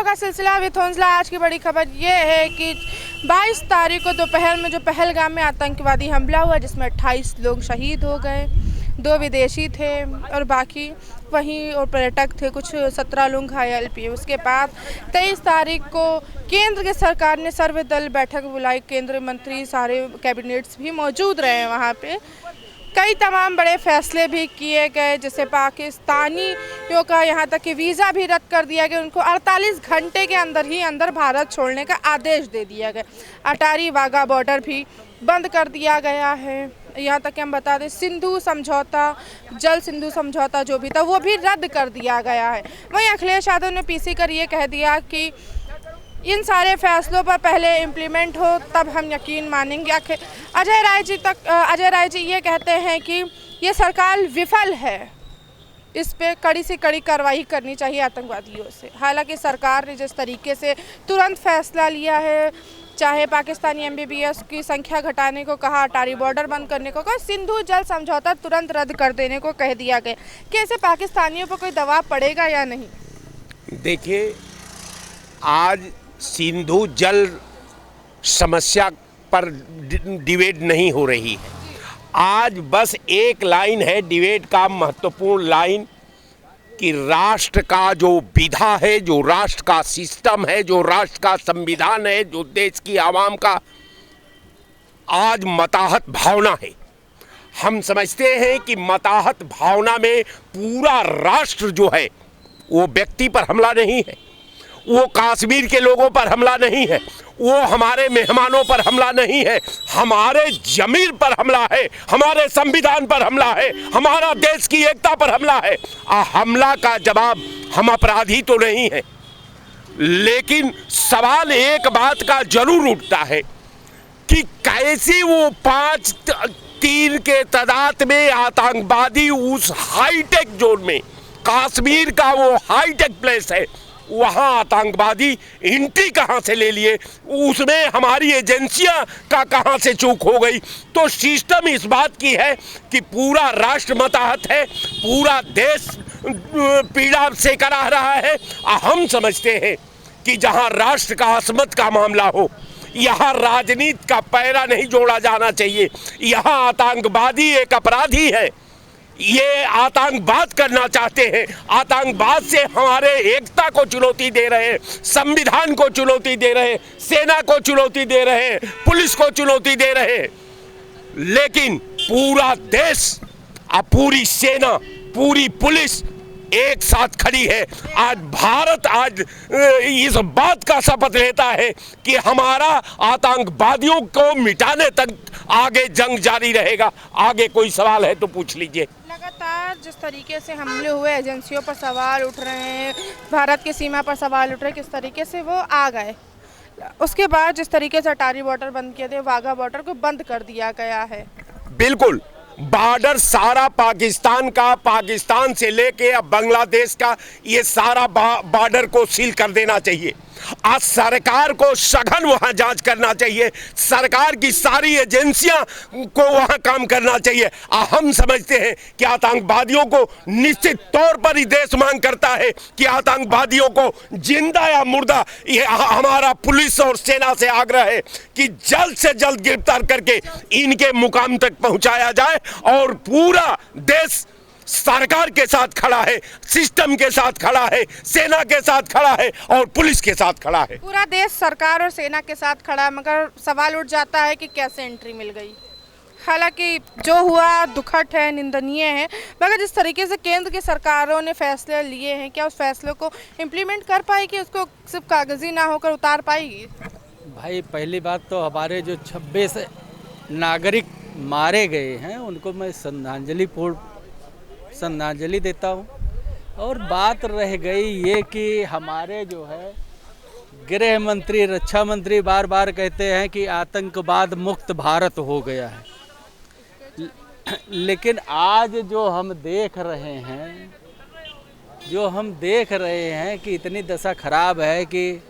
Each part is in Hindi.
खबरों का सिलसिला विथ हौसला। आज की बड़ी खबर ये है कि 22 तारीख को दोपहर में जो पहलगाम में आतंकवादी हमला हुआ, जिसमें 28 लोग शहीद हो गए, 2 विदेशी थे और बाकी वहीं और पर्यटक थे, कुछ 17 लोग घायल भी। उसके बाद 23 तारीख को केंद्र की सरकार ने सर्वदल बैठक बुलाई। केंद्रीय मंत्री सारे कैबिनेट्स भी मौजूद रहे वहाँ पे। कई तमाम बड़े फैसले भी किए गए, जैसे पाकिस्तानियों का यहाँ तक कि वीज़ा भी रद्द कर दिया गया। उनको 48 घंटे के अंदर भारत छोड़ने का आदेश दे दिया गया। अटारी वाघा बॉर्डर भी बंद कर दिया गया है। यहाँ तक कि हम बता दें, सिंधु समझौता, जल सिंधु समझौता जो भी था वो भी रद्द कर दिया गया है। वहीं अखिलेश यादव ने पीसी कर ये कह दिया कि इन सारे फैसलों पर पहले इम्प्लीमेंट हो तब हम यकीन मानेंगे। अजय राय जी ये कहते हैं कि ये सरकार विफल है, इस पे कड़ी से कड़ी कार्रवाई करनी चाहिए आतंकवादियों से। हालांकि सरकार ने जिस तरीके से तुरंत फैसला लिया है, चाहे पाकिस्तानी MBBS की संख्या घटाने को कहा, अटारी बॉर्डर बंद करने को कहा, सिंधु जल समझौता तुरंत रद्द कर देने को कह दिया गया, कि ऐसे पाकिस्तानियों पर कोई दबाव पड़ेगा या नहीं? देखिए, आज सिंधु जल समस्या पर डिबेट नहीं हो रही है। आज बस एक लाइन है डिबेट का, महत्वपूर्ण लाइन, कि राष्ट्र का जो विधा है, जो राष्ट्र का सिस्टम है, जो राष्ट्र का संविधान है, जो देश की आवाम का आज मताहत भावना है। हम समझते हैं कि मताहत भावना में पूरा राष्ट्र जो है वो व्यक्ति पर हमला नहीं है, वो कश्मीर के लोगों पर हमला नहीं है, वो हमारे मेहमानों पर हमला नहीं है, हमारे जमीन पर हमला है, हमारे संविधान पर हमला है, हमारा देश की एकता पर हमला है। हमला का जवाब हम अपराधी तो नहीं है, लेकिन सवाल एक बात का जरूर उठता है कि कैसी वो 5-3 के तादाद में आतंकवादी उस हाईटेक जोन में, कश्मीर का वो हाईटेक प्लेस है, वहाँ आतंकवादी एंट्री कहाँ से ले लिए, उसमें हमारी एजेंसियाँ का कहाँ से चूक हो गई। तो सिस्टम इस बात की है कि पूरा राष्ट्र मताहत है, पूरा देश पीड़ा से करा रहा है। हम समझते हैं कि जहाँ राष्ट्र का असमत का मामला हो, यहाँ राजनीति का पैरा नहीं जोड़ा जाना चाहिए। यहाँ आतंकवादी एक अपराधी है, ये आतंकवाद करना चाहते हैं, आतंकवाद से हमारे एकता को चुनौती दे रहे हैं, संविधान को चुनौती दे रहे हैं, सेना को चुनौती दे रहे हैं, पुलिस को चुनौती दे रहे हैं। लेकिन पूरा देश, पूरी सेना, पूरी पुलिस एक साथ खड़ी है। आज भारत इस बात का शपथ लेता है कि हमारा आतंकवादियों को मिटाने तक आगे जंग जारी रहेगा। आगे कोई सवाल है तो पूछ लीजिए। लगातार जिस तरीके से हमले हुए, एजेंसियों पर सवाल उठ रहे हैं, भारत की सीमा पर सवाल उठ रहे हैं, किस तरीके से वो आ गए। उसके बाद जिस तरीके से अटारी बॉर्डर बंद किए थे, वाघा बॉर्डर को बंद कर दिया गया है। बिल्कुल, बॉर्डर सारा पाकिस्तान का, पाकिस्तान से लेके अब बांग्लादेश का, ये सारा बॉर्डर को सील कर देना चाहिए। आज सरकार को सघन वहां जांच करना चाहिए, सरकार की सारी एजेंसियां को वहां काम करना चाहिए। हम समझते हैं कि आतंकवादियों को निश्चित तौर पर ही देश मांग करता है कि आतंकवादियों को जिंदा या मुर्दा, ये हमारा पुलिस और सेना से आग्रह है कि जल्द से जल्द गिरफ्तार करके इनके मुकाम तक पहुंचाया जाए। और पूरा देश सरकार के साथ खड़ा है, सिस्टम के साथ खड़ा है, सेना के साथ खड़ा है और पुलिस के साथ खड़ा है। पूरा देश सरकार और सेना के साथ खड़ा है, मगर सवाल उठ जाता है कि कैसे एंट्री मिल गई। हालांकि जो हुआ दुखद है, निंदनीय है, मगर जिस तरीके से केंद्र की सरकारों ने फैसले लिए हैं, क्या उस फैसलों को इम्प्लीमेंट कर पाएगी, उसको सिर्फ कागजी ना होकर उतार पाएगी? भाई, पहली बात तो हमारे जो 26 नागरिक मारे गए हैं उनको मैं श्रद्धांजलि देता हूँ। और बात रह गई ये कि हमारे जो है गृह मंत्री, रक्षा मंत्री बार बार कहते हैं कि आतंकवाद मुक्त भारत हो गया है, लेकिन आज जो हम देख रहे हैं कि इतनी दशा खराब है कि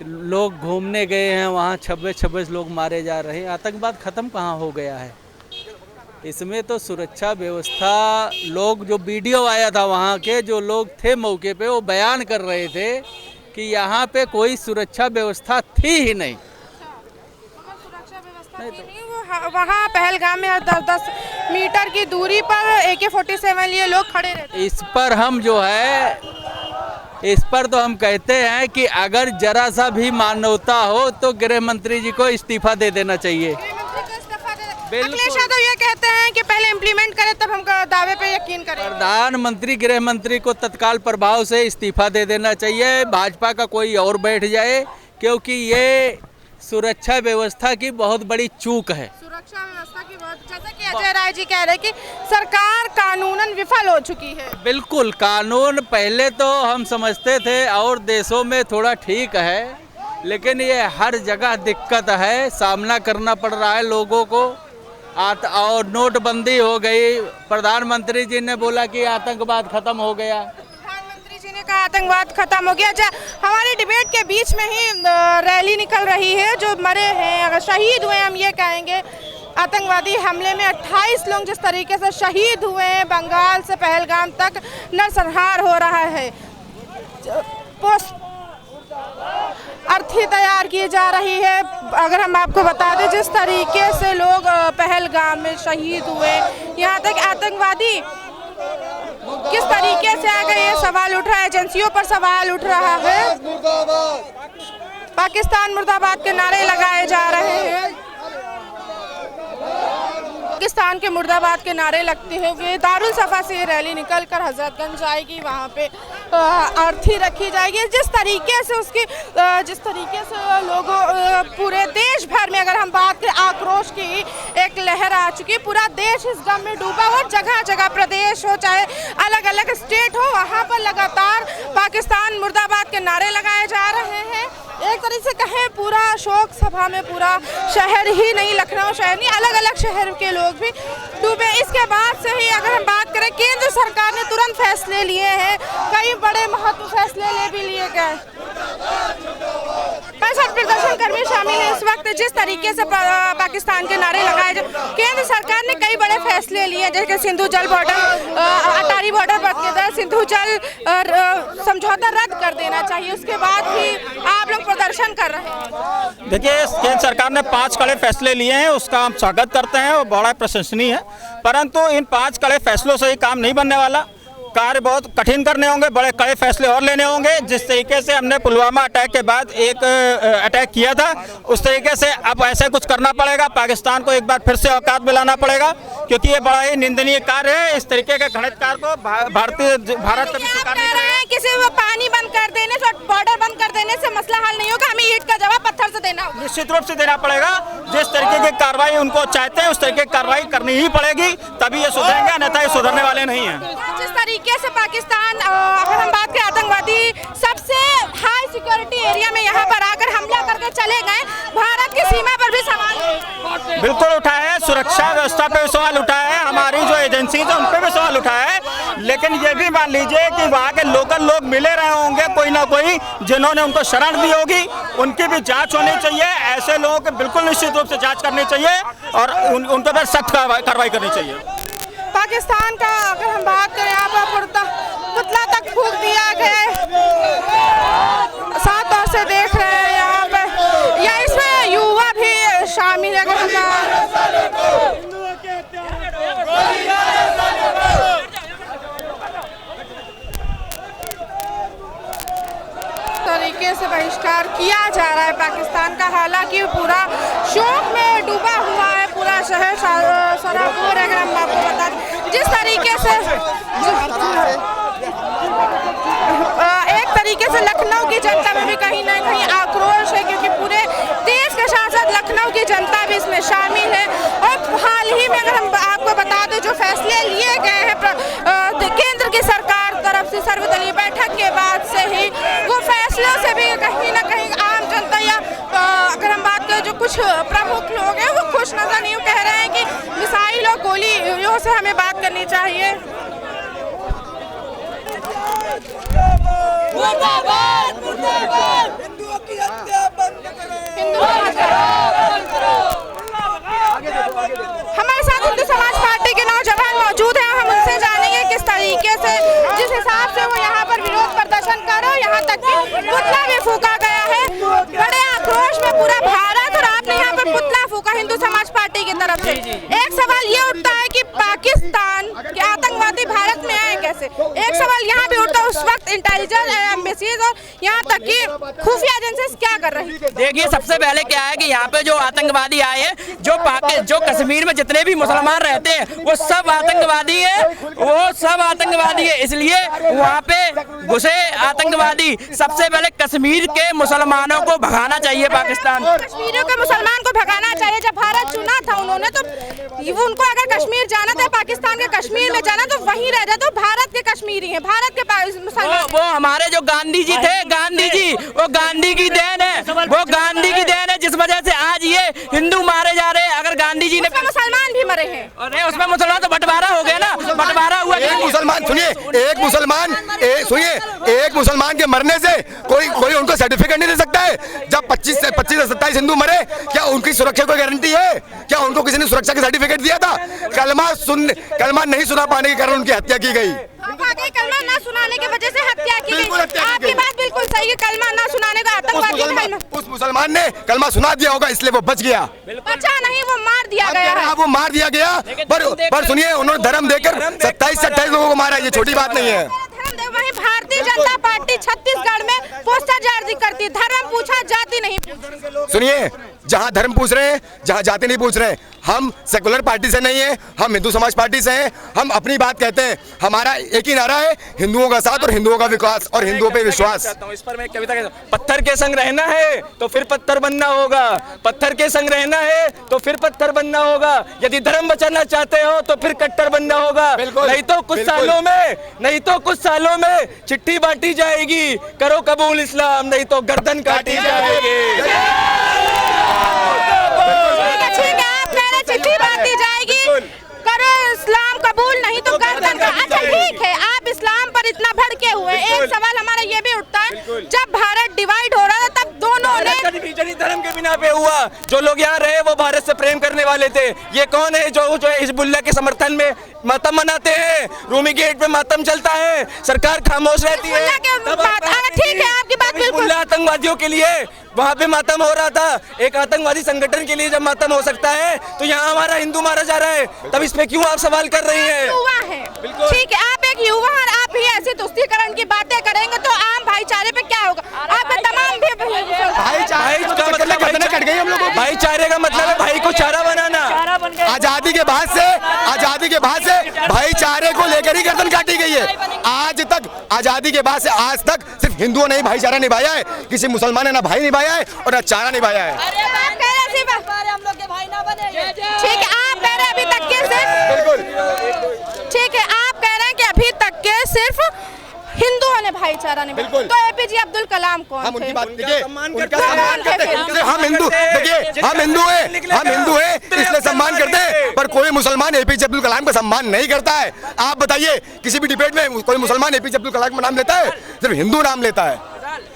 लोग घूमने गए हैं, वहाँ 26 लोग मारे जा रहे हैं। आतंकवाद ख़त्म कहाँ हो गया है? इसमें तो सुरक्षा व्यवस्था, लोग जो वीडियो आया था वहाँ के जो लोग थे मौके पे, वो बयान कर रहे थे कि यहाँ पे कोई सुरक्षा व्यवस्था थी ही नहीं। सुरक्षा व्यवस्था नहीं, वो वहाँ पहलगाम में 10-10 मीटर की दूरी पर AK-47 लिए लोग खड़े रहते। इस पर हम जो है, इस पर तो हम कहते हैं कि अगर जरा सा भी मानवता हो तो गृह मंत्री जी को इस्तीफा दे देना चाहिए। अखिलेश यादव ये कहते हैं कि पहले इम्प्लीमेंट करें तब हम दावे पे यकीन करें। प्रधानमंत्री गृह मंत्री को तत्काल प्रभाव से इस्तीफा दे देना चाहिए, भाजपा का कोई और बैठ जाए, क्योंकि ये सुरक्षा व्यवस्था की बहुत बड़ी चूक है। सुरक्षा व्यवस्था की बहुत, जैसा कि अजय राय जी कह रहे हैं कि सरकार कानूनन विफल हो चुकी है। बिल्कुल, कानून पहले तो हम समझते थे और देशों में थोड़ा ठीक है, लेकिन ये हर जगह दिक्कत है, सामना करना पड़ रहा है लोगों को। और नोटबंदी हो गई, प्रधानमंत्री जी ने बोला कि आतंकवाद खत्म हो गया। प्रधानमंत्री जी ने कहा आतंकवाद खत्म हो गया। हमारी डिबेट के बीच में ही रैली निकल रही है, जो मरे हैं, अगर शहीद हुए, हम ये कहेंगे आतंकवादी हमले में 28 लोग जिस तरीके से शहीद हुए हैं, बंगाल से पहलगाम तक नरसंहार हो रहा है, अर्थी तैयार की जा रही है। अगर हम आपको बता दें जिस तरीके से लोग पहलगाम में शहीद हुए, यहाँ तक आतंकवादी किस तरीके से आ गए, ये सवाल उठ रहा है, एजेंसियों पर सवाल उठ रहा है। पाकिस्तान मुर्दाबाद के नारे लगाए जा रहे हैं, पाकिस्तान के मुर्दाबाद के नारे लगते हुए दारुल सफा से रैली निकलकर हजरतगंज जाएगी, वहाँ पे अर्थी रखी जाएगी। जिस तरीके से लोगों पूरे देश भर में, अगर हम बात करें, आक्रोश की एक लहर आ चुकी है, पूरा देश इस गम में डूबा हो, जगह जगह प्रदेश हो चाहे अलग अलग स्टेट हो, वहाँ पर लगातार पाकिस्तान मुर्दाबाद के नारे लगाए जा रहे हैं। एक तरीके से कहें पूरा शोक सभा में पूरा शहर ही नहीं, लखनऊ शहर नहीं, अलग अलग शहर के लोग भी डूबे। इसके बाद से ही अगर हम बात करें, केंद्र सरकार ने तुरंत फैसले लिए हैं, कई बड़े महत्व फैसले भी लिए गए। 65 प्रदर्शनकर्मी शामिल हैं इस वक्त। जिस तरीके से पाकिस्तान के नारे लगाए जा, केंद्र सरकार ने कई बड़े फैसले लिए, जैसे सिंधु जल बॉर्डर, अटारी बॉर्डर पर सिंधु जल समझौता रद्द कर देना चाहिए। उसके बाद भी आप लोग प्रदर्शन कर रहे हैं। देखिए, केंद्र सरकार ने 5 कड़े फैसले लिए हैं, उसका हम स्वागत करते हैं और बड़ा प्रशंसनीय है, परंतु इन 5 कड़े फैसलों से ही काम नहीं बनने वाला। कार्य बहुत कठिन करने होंगे, बड़े कड़े फैसले और लेने होंगे। जिस तरीके से हमने पुलवामा अटैक के बाद एक अटैक किया था, उस तरीके से अब ऐसे कुछ करना पड़ेगा। पाकिस्तान को एक बार फिर से औकात मिलाना पड़ेगा, क्योंकि ये बड़ा ही निंदनीय कार्य है। इस तरीके के घृणित कार्य को भारत कभी स्वीकार नहीं करेगा। किसी को पानी बंद कर देने से, बॉर्डर बंद कर देने से मसला हल नहीं होगा, हमें ईंट का जवाब पत्थर से देना होगा। निश्चित रूप से देना पड़ेगा। जिस तरीके की कार्रवाई उनको चाहते हैं, उस तरीके की कार्रवाई करनी ही पड़ेगी, तभी ये सुधरेंगे, अन्यथा ये सुधरने वाले नहीं हैं। जिस तरीके से पाकिस्तान, अगर हम बात करें, आतंकवादी सबसे हाई सिक्योरिटी एरिया में यहाँ पर आकर हमला करके चले गए, भारत की सीमा पर भी सवाल बिल्कुल उठाया है, सुरक्षा व्यवस्था पे भी सवाल उठाया है, हमारी जो एजेंसी है उन पे भी सवाल उठाया है। लेकिन ये भी मान लीजिए कि वहाँ के लोकल लोग मिले रहे होंगे, कोई ना कोई जिन्होंने उनको शरण दी होगी, उनकी भी जांच होनी चाहिए। ऐसे लोगों की बिल्कुल निश्चित रूप से जांच करनी चाहिए और उन पर सख्त कार्रवाई करनी चाहिए। पाकिस्तान का अगर हम बात करें, यहाँ पर पुतला तक फूंक दिया गया, साफ तौर से देख रहे हैं यहाँ पे, या इसमें युवा भी शामिल है। अगर तरीके से बहिष्कार किया जा रहा है पाकिस्तान का, हालांकि पूरा शोक में डूबा हुआ है पूरा शहर सरापुर। अगर हम आपको बता दें, जिस तरीके से एक तरीके से लखनऊ की जनता में भी कहीं ना कहीं आक्रोश है, क्योंकि पूरे देश के साथ साथ लखनऊ की जनता भी इसमें शामिल है। और हाल ही में अगर हम आपको बता दें, जो फैसले लिए गए हैं केंद्र की सरकार तरफ से सर्वदलीय बैठक के बाद से ही, वो फैसलों से भी कहीं ना कहीं आम जनता या अगर हम बात करें जो कुछ प्रमुख लोग हैं, वो खुश नजर नहीं कह रहे हैं कि मिसाइल और गोलियों से हमें बात करनी चाहिए। मुर्दाबाद, मुर्दाबाद, हिंदुओं की हत्या बंद करो। हमारे साथ हिंदू समाज पार्टी के नौजवान मौजूद हैं, हम उनसे जानेंगे किस तरीके से, जिस हिसाब से वो यहाँ पर विरोध प्रदर्शन कर रहे हैं, यहाँ तक कि पुतला पूरा भारत और आपने यहाँ पर पुतला फूका हिंदू समाज पार्टी की तरफ से। एक सवाल ये उठता है कि पाकिस्तान के आतंकवादी भारत में आए कैसे। एक सवाल यहाँ भी उठता है, उस वक्त इंटेलिजेंस एम्बेसीज और यहाँ तक कि खुफिया एजेंसीज क्या कर रही थी। देखिए, सबसे पहले क्या है कि यहाँ पे जो आतंकवादी आए हैं, जो कश्मीर में जितने भी मुसलमान रहते हैं वो सब आतंकवादी है, वो सब आतंकवादी है। इसलिए वहाँ पे घुसे आतंकवादी, सबसे पहले कश्मीर के मुसलमानों को भगाना चाहिए पाकिस्तान। कश्मीरियों के मुसलमान को भगाना चाहिए। जब भारत चुना था उन्होंने तो उनको अगर कश्मीर जाना था, पाकिस्तान के कश्मीर में जाना तो वहीं रह जाए, तो भारत के कश्मीरी हैं, भारत के मुसलमान। वो हमारे जो गांधी जी थे, गांधी जी, वो गांधी की देन है, वो गांधी की देन है, जिस वजह से आज ये हिंदू मारे जा रहे हैं। अगर गांधी जी ने, मुसलमान भी मरे हैं। अरे उसमें मुसलमान तो बंटवारा हो गया ना, बंटवारा हुआ। एक मुसलमान सुनिए, एक मुसलमान के मरने से कोई उनको सर्टिफिकेट नहीं दे सकता है। जब 25 से 27 हिंदू मरे, क्या उनकी सुरक्षा को गारंटी है? क्या उनको किसी ने सुरक्षा का सर्टिफिकेट दिया था? कलमा नहीं सुना पाने के कारण उनकी हत्या की गई। कलमा ना सुनाने की वजह से हत्या की गई। आपकी बात बिल्कुल सही है, कलमा ना सुनाने का आतंकवादी। उस मुसलमान ने कलमा सुना दिया होगा, इसलिए वो बच गया। बचा नहीं, वो मार दिया गया। वो मार दिया गया। पर सुनिए, उन्होंने धर्म देकर 27 से 28 लोगों को मारा, ये छोटी बात नहीं है। वहीं भारतीय जनता पार्टी छत्तीसगढ़ में पोस्टर जारी करती है, धर्म पूछा जाति नहीं पूछा। सुनिए, जहाँ धर्म पूछ रहे हैं, जहाँ जाति नहीं पूछ रहे हैं। हम सेकुलर पार्टी से नहीं है, हम हिंदू समाज पार्टी से हैं। हम अपनी बात कहते हैं। हमारा एक ही नारा है, हिंदुओं का साथ और हिंदुओं का विकास और हिंदुओं पे विश्वास। इस पर मैं एक कविता कहता हूं, पत्थर के संग रहना है तो फिर पत्थर बनना होगा, पत्थर के संग रहना है तो फिर पत्थर बनना होगा। यदि धर्म बचाना चाहते हो तो फिर कट्टर बनना होगा। नहीं तो कुछ सालों में चिट्ठी बांटी जाएगी, करो कबूल इस्लाम, नहीं तो गर्दन काटी जाएगी। चिट्ठी बांटी जाएगी, करो इस्लाम कबूल, नहीं तो गर्दन का। अच्छा ठीक है, आप इस्लाम पर इतना भड़के हुए। एक सवाल हमारा ये भी उठता है, जब भारत डिवाइड हो रहा था तब दोनों ने धर्म के बिना पे हुआ। जो लोग यहाँ रहे वो भारत से प्रेम करने वाले थे। ये कौन है जो हिजबुल्लाह के समर्थन में मातम मनाते हैं? रूमी गेट पे मातम चलता है, सरकार खामोश रहती है। ठीक है, आपकी बात बिल्कुल। आतंकवादियों के लिए वहाँ पे मातम हो रहा था, एक आतंकवादी संगठन के लिए जब मातम हो सकता है तो यहाँ हमारा हिंदू मारा जा रहा है, तब इस पे क्यों आप सवाल कर रही हैं? युवा है, ठीक है, आप एक युवा और आप ही ऐसी तुष्टीकरण की बातें करेंगे तो आम भाईचारे पे क्या होगा? आपका तमाम भाईचारे का मतलब है भाई को चारा बनाना। आजादी के बाद से भाईचारे को लेकर ही गर्दन काटी गई है। आज तक आजादी के बाद से आज तक सिर्फ हिंदुओं ने ही भाईचारा निभाया है, किसी मुसलमान ने ना भाई निभाया है और ना चारा निभाया है। ठीक है, आप कह रहे हैं अभी तक के सिर्फ, बिल्कुल ठीक है, आप कह रहे हैं कि अभी तक के सिर्फ हिंदुओं ने भाईचारा नहीं। बिल्कुल। तो एपीजे अब्दुल कलाम कौन थे? हम उनकी बात देखिए, उनका सम्मान करते हैं। हम हिंदू, देखिए हम हिंदू हैं इसलिए सम्मान करते हैं। पर कोई मुसलमान एपीजे अब्दुल कलाम का सम्मान नहीं करता है। आप बताइए, किसी भी डिबेट में कोई मुसलमान एपीजे अब्दुल कलाम का नाम लेता है? सिर्फ हिंदू नाम लेता है,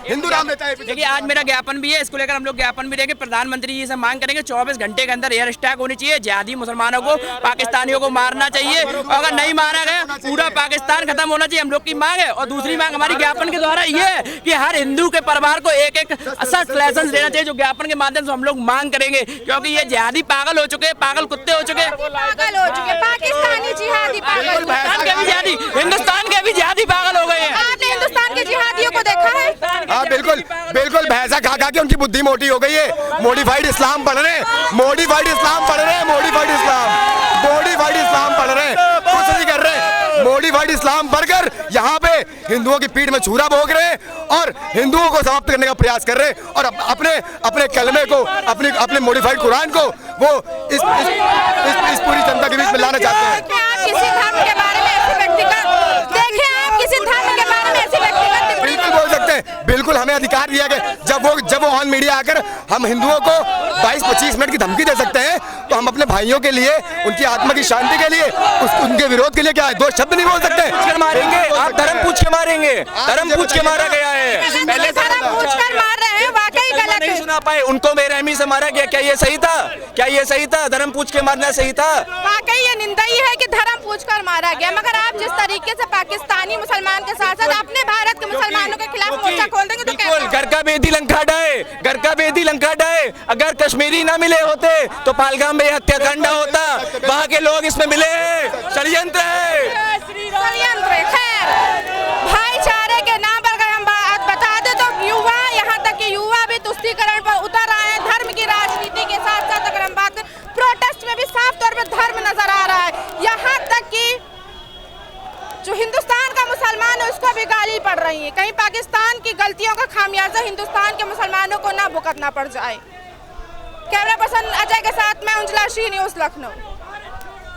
हिंदू नाम लेता है। देखिए, आज मेरा ज्ञापन भी है, इसको लेकर हम लोग ज्ञापन भी देंगे। प्रधानमंत्री जी से मांग करेंगे 24 घंटे के अंदर एयर स्ट्राइक होनी चाहिए। जिहादी मुसलमानों को, पाकिस्तानियों को मारना चाहिए। अगर नहीं मारा गया पूरा पाकिस्तान खत्म होना चाहिए, हम लोग की मांग है। और दूसरी मांग हमारी ज्ञापन के द्वारा ये है कि हर हिंदू के परिवार को एक सख्त लाइसेंस देना चाहिए, जो ज्ञापन के माध्यम से हम लोग मांग करेंगे। क्योंकि ये जिहादी पागल हो चुके, पागल कुत्ते हो चुके, पाकिस्तानी जिहादी पागल, हिंदुस्तान के भी जिहादी पागल हो गए हैं। आपने हिंदुस्तान के जिहादियों को देखा है? हाँ बिल्कुल, भैंसा खा के उनकी बुद्धि मोटी हो गई है। मॉडिफाइड इस्लाम पढ़ रहे हैं, मॉडिफाइड इस्लाम पढ़ रहे हैं, मॉडिफाइड इस्लाम पढ़ रहे हैं, कुछ नहीं कर रहे। मॉडिफाइड इस्लाम पढ़कर यहाँ पे हिंदुओं की पीठ में छुरा भोग रहे हैं और हिंदुओं को समाप्त करने का प्रयास कर रहे हैं। और अपने कलमे को, अपने मॉडिफाइड कुरान को वो इस पूरी जनता के बीच में लाना चाहते हैं। किसी धर्म के बारे में ऐसी व्यक्तिगत, देखिए आप किसी धर्म के बारे में ऐसी व्यक्तिगत बिल्कुल बोल सकते हैं, बिल्कुल हमें अधिकार दिया गया। जब वो ऑन मीडिया आकर हम हिंदुओं को 22-25 मिनट की धमकी दे सकते हैं, तो हम अपने भाइयों के लिए, उनकी आत्मा की शांति के लिए, उनके विरोध के लिए क्या है, 2 शब्द नहीं बोल सकते। मारेंगे आप, धर्म पूछ के मारेंगे, धर्म पूछ के मारा गया है। पहले धर्म पूछ कर मार रहे हैं, वाकई गलत है। ना पाए उनको बेरहमी से मारा गया। क्या ये सही था? क्या ये सही था? धर्म पूछ के मारना सही था? वाकई ये निंदनीय है कि धर्म पूछकर मारा गया, मगर आप जिस तरीके से पाकिस्तानी मुसलमान के साथ साथ अपने भारत के मुसलमानों के खिलाफ मोर्चा खोल देंगे तो बिल्कुल घर का बेदी लंका डाए, घर का बेदी लंका डाए। अगर कश्मीरी ना मिले होते तो पहलगाम में हत्याकांड होता। वहाँ के लोग इसमें मिले हैं, षड्यंत्र है, षड्यंत्र है। खैर, भाईचारे के नाम पर अगर हम बात बता दें तो युवा, यहाँ तक कि युवा भी तुष्टीकरण पर उतर आए हैं। धर्म की राजनीति के साथ साथ अगर हम बात करें, प्रोटेस्ट में भी साफ तौर पर धर्म नजर आ रहा है। यहाँ तक कि जो हिंदुस्तान का मुसलमान है उसको भी गाली पड़ रही है। कहीं पाकिस्तान की गलतियों का खामियाजा हिंदुस्तान के मुसलमानों को ना भुगतना पड़ जाए। कैमरा पर्सन अजय के साथ मैं उंजला श्री, न्यूज़ लखनऊ।